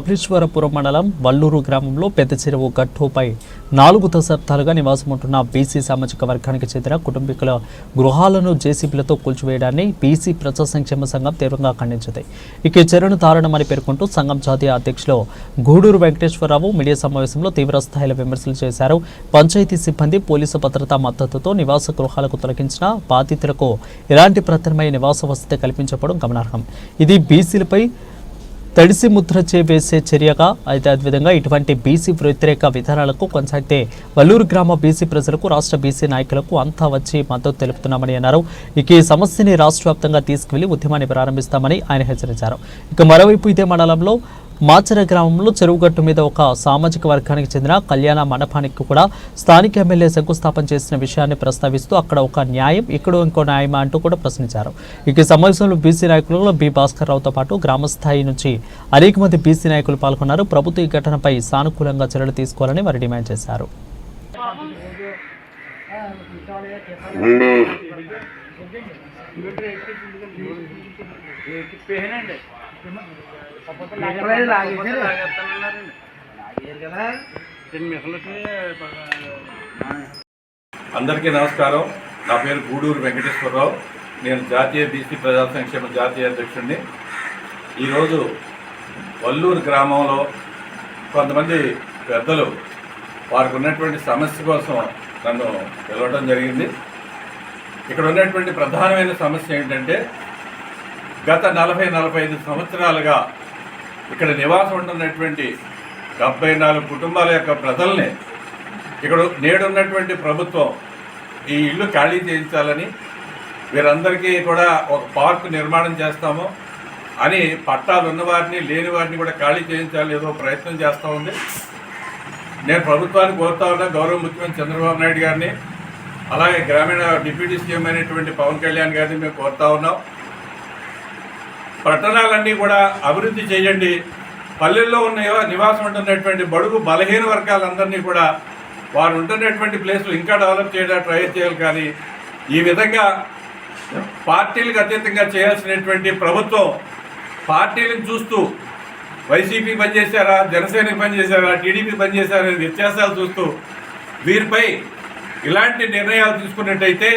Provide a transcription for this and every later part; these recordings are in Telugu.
కపిలేశ్వరపురం మండలం వల్లూరు గ్రామంలో పెద్ద చెరువు గట్టుపై 4 దశాబ్దాలుగా నివాసముంటున్న బీసీ సామాజిక వర్గానికి చెందిన కుటుంబీకుల గృహాలను జేసీబీలతో కూల్చివేయడాన్ని బీసీ ప్రజా సంక్షేమ సంఘం తీవ్రంగా ఖండించింది. ఇక చర్యను దారుణమని పేర్కొంటూ సంఘం జాతీయ అధ్యక్షులు గూడూరు వెంకటేశ్వరరావు మీడియా సమావేశంలో తీవ్రస్థాయిలో విమర్శలు చేశారు. పంచాయతీ సిబ్బంది పోలీసు భద్రతా మద్దతుతో నివాస గృహాలకు తొలగించిన బాధితులకు ఎలాంటి ప్రత్యామ్నాయ నివాస వసతి కల్పించకపోవడం గమనార్హం. ఇది బీసీలపై తడిసి ముద్ర వేసే చర్యగా అయితే అదేవిధంగా ఇటువంటి బీసీ వ్యతిరేక విధానాలకు కొనసాగితే వల్లూరు గ్రామ బీసీ ప్రజలకు రాష్ట్ర బీసీ నాయకులకు అంతా వచ్చి మద్దతు తెలుపుతున్నామని అన్నారు. ఇక ఈ సమస్యని రాష్ట్ర వ్యాప్తంగా తీసుకువెళ్లి ఉద్యమాన్ని ప్రారంభిస్తామని ఆయన హెచ్చరించారు. ఇక మరోవైపు ఇదే మండలంలో మాచర గ్రామంలో చెరువుగట్టు మీద ఒక సామాజిక వర్గానికి చెందిన కళ్యాణ మండపానికి కూడా స్థానిక ఎమ్మెల్యే శంకుస్థాపన చేసిన విషయాన్ని ప్రస్తావిస్తూ అక్కడ ఒక న్యాయం ఇక్కడ ఇంకో న్యాయమా అంటూ కూడా ప్రశ్నించారు. ఇక సమావేశంలో బీసీ నాయకులలో బి భాస్కర్ రావుతో పాటు గ్రామ స్థాయి నుంచి అనేక మంది బీసీ నాయకులు పాల్గొన్నారు. ప్రభుత్వం ఈ ఘటనపై సానుకూలంగా చర్యలు తీసుకోవాలని వారు డిమాండ్ చేశారు. అందరికీ నమస్కారం. నా పేరు గూడూరు వెంకటేశ్వరరావు. నేను జాతీయ బీసీ ప్రజా సంక్షేమ జాతీయ అధ్యక్షుడిని. ఈరోజు వల్లూరు గ్రామంలో కొంతమంది పెద్దలు వారికి ఉన్నటువంటి సమస్య కోసం నన్ను పిలవడం జరిగింది. ఇక్కడ ఉన్నటువంటి ప్రధానమైన సమస్య ఏంటంటే గత 40-45 సంవత్సరాలుగా ఇక్కడ నివాసం ఉంటున్నటువంటి 74 కుటుంబాల యొక్క ప్రజల్ని ఇక్కడ నేడున్నటువంటి ప్రభుత్వం ఈ ఇల్లు ఖాళీ చేయించాలని, వీరందరికీ కూడా ఒక పార్క్ నిర్మాణం చేస్తాము అని పట్టాలు ఉన్నవారిని లేని వారిని కూడా ఖాళీ చేయించాలి ఏదో ప్రయత్నం చేస్తూ ఉంది. నేను ప్రభుత్వాన్ని కోరుతా ఉన్నా, గౌరవ ముఖ్యమంత్రి చంద్రబాబు నాయుడు గారిని, అలాగే గ్రామీణ డిప్యూటీ సీఎం అయినటువంటి పవన్ కళ్యాణ్ గారిని మేము కోరుతా ఉన్నాం. పట్టణాలన్నీ కూడా అభివృద్ధి చేయండి. పల్లెల్లో ఉన్న నివాసం ఉంటున్నటువంటి బడుగు బలహీన వర్గాలందరినీ కూడా వారు ఉంటున్నటువంటి ప్లేస్లు ఇంకా డెవలప్ చేయడానికి ట్రై చేయాలి. కానీ ఈ విధంగా పార్టీలకు అతీతంగా చేయాల్సినటువంటి ప్రభుత్వం పార్టీలను చూస్తూ వైసీపీ పనిచేశారా, జనసేనకి పనిచేశారా, టీడీపీ పనిచేశారా అనే వ్యత్యాసాలు చూస్తూ వీరిపై ఇలాంటి నిర్ణయాలు తీసుకున్నట్టయితే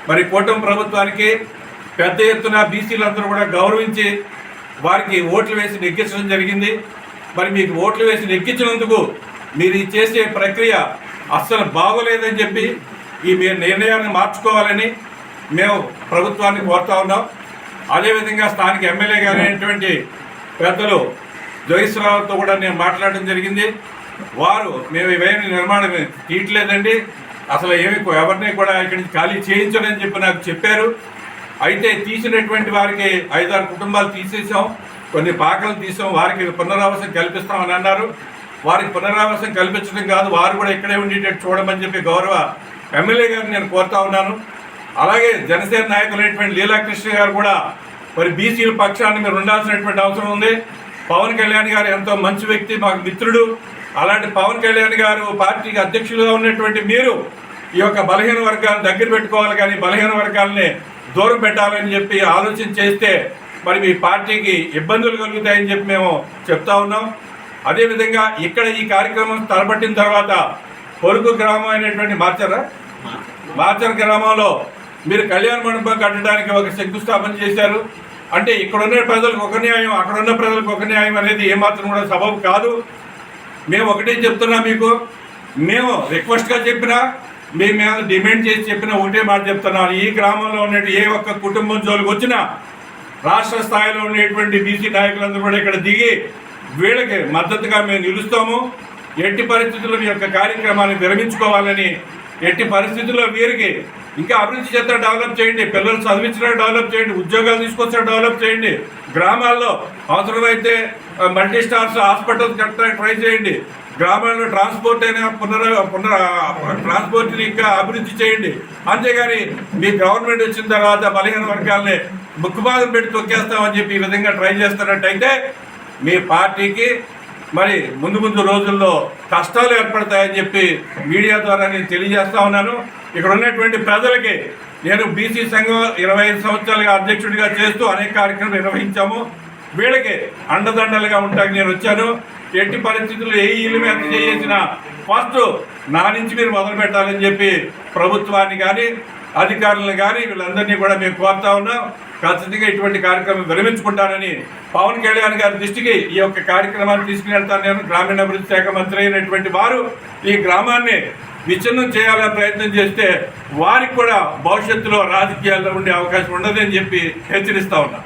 మరి కూటమి ప్రభుత్వానికి పెద్ద ఎత్తున బీసీలందరూ కూడా గౌరవించి వారికి ఓట్లు వేసి నెగ్గించడం జరిగింది. మరి మీకు ఓట్లు వేసి నెగ్గించినందుకు మీరు చేసే ప్రక్రియ అస్సలు బాగోలేదని చెప్పి ఈ మీ నిర్ణయాన్ని మార్చుకోవాలని మేము ప్రభుత్వాన్ని కోరుతా ఉన్నాం. అదేవిధంగా స్థానిక ఎమ్మెల్యే గారైనటువంటి పెద్దలు జోగేశ్వరరావుతో కూడా నేను మాట్లాడడం జరిగింది. వారు మేము ఇవేమి నిర్మాణం తీయట్లేదండి, అసలు ఏమి ఎవరిని కూడా ఇక్కడి నుంచి ఖాళీ చేయించడని చెప్పి నాకు చెప్పారు. అయితే తీసినటువంటి వారికి 5-6 కుటుంబాలు తీసేసాం, కొన్ని పాకలు తీసాం, వారికి పునరావాసం కల్పిస్తామని అన్నారు. వారికి పునరావాసం కల్పించడం కాదు, వారు కూడా ఇక్కడే ఉండేటట్టు చూడమని చెప్పి గౌరవ ఎమ్మెల్యే గారిని నేను కోరుతా ఉన్నాను. అలాగే జనసేన నాయకులైనటువంటి లీలాకృష్ణ గారు కూడా మరి బీసీల పక్షాన్ని మీరు ఉండాల్సినటువంటి అవసరం ఉంది. పవన్ కళ్యాణ్ గారు ఎంతో మంచి వ్యక్తి, మాకు మిత్రుడు. అలాంటి పవన్ కళ్యాణ్ గారు పార్టీకి అధ్యక్షులుగా ఉన్నటువంటి మీరు ఈ యొక్క బలహీన వర్గాలను దగ్గర పెట్టుకోవాలి, కానీ బలహీన వర్గాలని దూరం పెట్టాలని చెప్పి ఆలోచన చేస్తే మరి మీ పార్టీకి ఇబ్బందులు కలుగుతాయని చెప్పి మేము చెప్తా ఉన్నాం. అదేవిధంగా ఇక్కడ ఈ కార్యక్రమం తలపట్టిన తర్వాత పొరుగు గ్రామం అయినటువంటి మార్చర గ్రామంలో మీరు కళ్యాణ మండపం కట్టడానికి ఒక శంకుస్థాపన చేశారు. అంటే ఇక్కడ ఉన్న ప్రజలకు ఒక న్యాయం, అక్కడ ఉన్న ప్రజలకు ఒక న్యాయం అనేది ఏమాత్రం కూడా సబబు కాదు. మేము ఒకటే చెప్తున్నా, మీకు మేము రిక్వెస్ట్గా చెప్పినా, మేము మీద డిమాండ్ చేసి చెప్పిన ఒకటే మాట చెప్తున్నాను. ఈ గ్రామంలో ఉన్న ఏ ఒక్క కుటుంబం జోలికి వచ్చినా రాష్ట్ర స్థాయిలో ఉండేటువంటి బీసీ నాయకులందరూ కూడా ఇక్కడ దిగి వీళ్ళకి మద్దతుగా మేము నిలుస్తాము. ఎట్టి పరిస్థితుల్లో మీ యొక్క కార్యక్రమాన్ని విరమించుకోవాలని, ఎట్టి పరిస్థితుల్లో వీరికి ఇంకా అభివృద్ధి చేత డెవలప్ చేయండి, పిల్లలు చదివించడం డెవలప్ చేయండి, ఉద్యోగాలు తీసుకొచ్చడం డెవలప్ చేయండి, గ్రామాల్లో అవసరమైతే మల్టీ స్టార్స్ హాస్పిటల్స్ కట్టడానికి ట్రై చేయండి, గ్రామాల్లో ట్రాన్స్పోర్ట్ అయినా ట్రాన్స్పోర్ట్ని ఇంకా అభివృద్ధి చేయండి. అంతేగాని మీ గవర్నమెంట్ వచ్చిన తర్వాత బలహీన వర్గాల్ని ముక్కుబాదం పెట్టి తొక్కేస్తామని చెప్పి ఈ విధంగా ట్రై చేస్తున్నట్టయితే మీ పార్టీకి మరి ముందు రోజుల్లో కష్టాలు ఏర్పడతాయని చెప్పి మీడియా ద్వారా నేను తెలియజేస్తా ఉన్నాను. ఇక్కడ ఉన్నటువంటి ప్రజలకి నేను బీసీ సంఘం 25 సంవత్సరాలుగా అధ్యక్షుడిగా చేస్తూ అనేక కార్యక్రమాలు నిర్వహించాము. వీళ్ళకి అండదండలుగా ఉంటాకి నేను వచ్చాను. ఎట్టి పరిస్థితుల్లో ఏ ఇల్లు మీద చేసినా ఫస్ట్ నా నుంచి మీరు మొదలు పెట్టాలని చెప్పి ప్రభుత్వాన్ని కానీ అధికారులను కానీ వీళ్ళందరినీ కూడా మేము కోరుతా ఉన్నాం. ఖచ్చితంగా ఇటువంటి కార్యక్రమం విరమించుకుంటానని పవన్ కళ్యాణ్ గారి దృష్టికి ఈ యొక్క కార్యక్రమాన్ని తీసుకుని వెళ్తాను. నేను గ్రామీణాభివృద్ధి శాఖ మంత్రి అయినటువంటి వారు ఈ గ్రామాన్ని విచ్ఛిన్నం చేయాలని ప్రయత్నం చేస్తే వారికి కూడా భవిష్యత్తులో రాజకీయాల్లో ఉండే అవకాశం ఉండదని చెప్పి హెచ్చరిస్తా ఉన్నా.